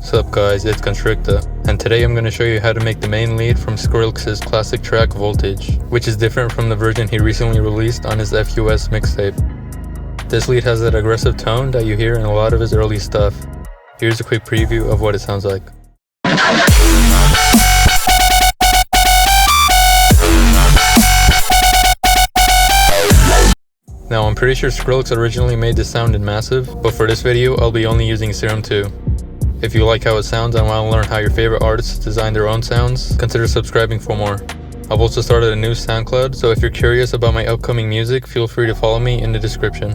Sup guys, it's Constricta, and today I'm going to show you how to make the main lead from Skrillex's classic track Voltage, which is different from the version he recently released on his FUS mixtape. This lead has that aggressive tone that you hear in a lot of his early stuff. Here's a quick preview of what it sounds like. Now I'm pretty sure Skrillex originally made this sound in Massive, but for this video I'll be only using Serum 2. If you like how it sounds and want to learn how your favorite artists design their own sounds, consider subscribing for more. I've also started a new SoundCloud, so if you're curious about my upcoming music, feel free to follow me in the description.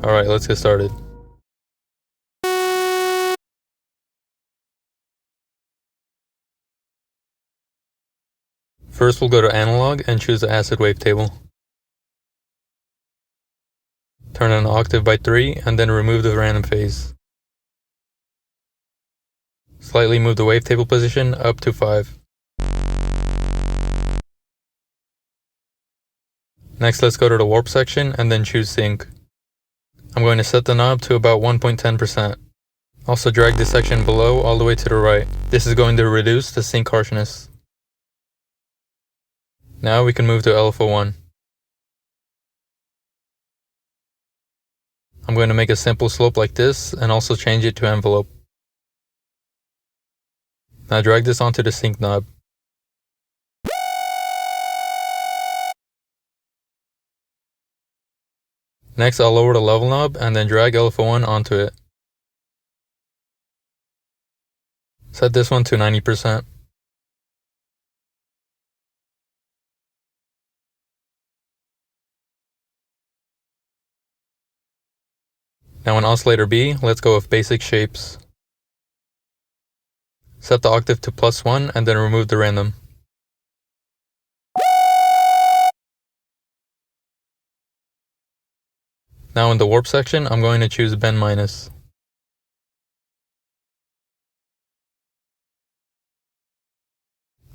Alright, let's get started. First we'll go to Analog and choose the acid wavetable. Turn on octave by 3 and then remove the random phase. Slightly move the wavetable position up to 5. Next let's go to the warp section and then choose sync. I'm going to set the knob to about 1.10%. Also drag this section below all the way to the right. This is going to reduce the sync harshness. Now we can move to LFO1. I'm going to make a simple slope like this and also change it to envelope. Now drag this onto the sync knob. Next I'll lower the level knob and then drag LFO1 onto it. Set this one to 90%. Now in oscillator B, let's go with basic shapes. Set the octave to +1 and then remove the random. Now in the warp section, I'm going to choose bend minus.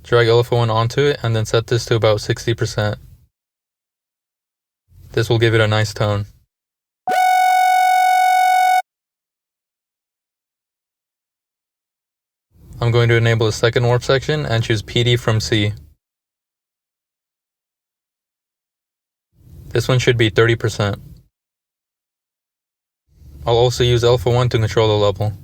Drag LFO1 onto it and then set this to about 60%. This will give it a nice tone. I'm going to enable the second warp section and choose PD from C. This one should be 30%. I'll also use alpha 1 to control the level.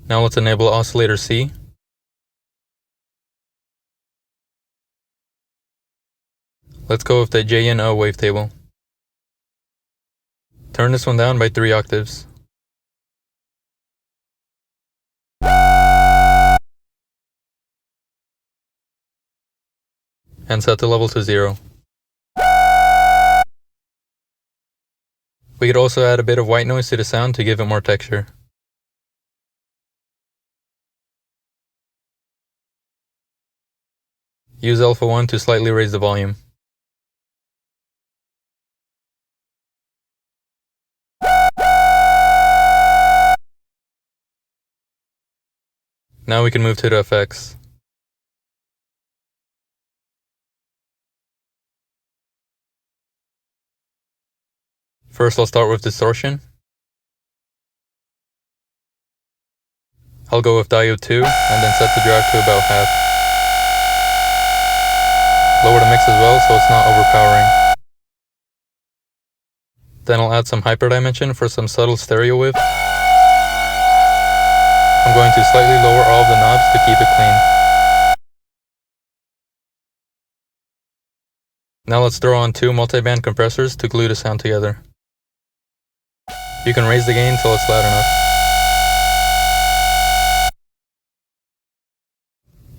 Now let's enable oscillator C. Let's go with the J and O wavetable. Turn this one down by 3 octaves. And set the level to 0. We could also add a bit of white noise to the sound to give it more texture. Use alpha 1 to slightly raise the volume. Now we can move to the effects. First I'll start with distortion. I'll go with diode 2 and then set the drive to about half. Lower the mix as well so it's not overpowering. Then I'll add some hyperdimension for some subtle stereo width. I'm going to slightly lower all of the knobs to keep it clean. Now let's throw on 2 multiband compressors to glue the sound together. You can raise the gain till it's loud enough.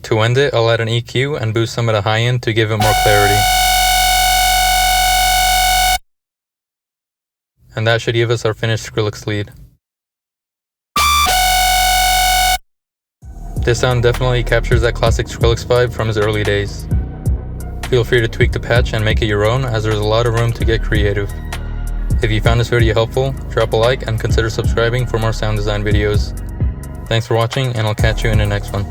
To end it, I'll add an EQ and boost some of the high end to give it more clarity. And that should give us our finished Skrillex lead. This sound definitely captures that classic Skrillex vibe from his early days. Feel free to tweak the patch and make it your own, as there's a lot of room to get creative. If you found this video helpful, drop a like and consider subscribing for more sound design videos. Thanks for watching, and I'll catch you in the next one.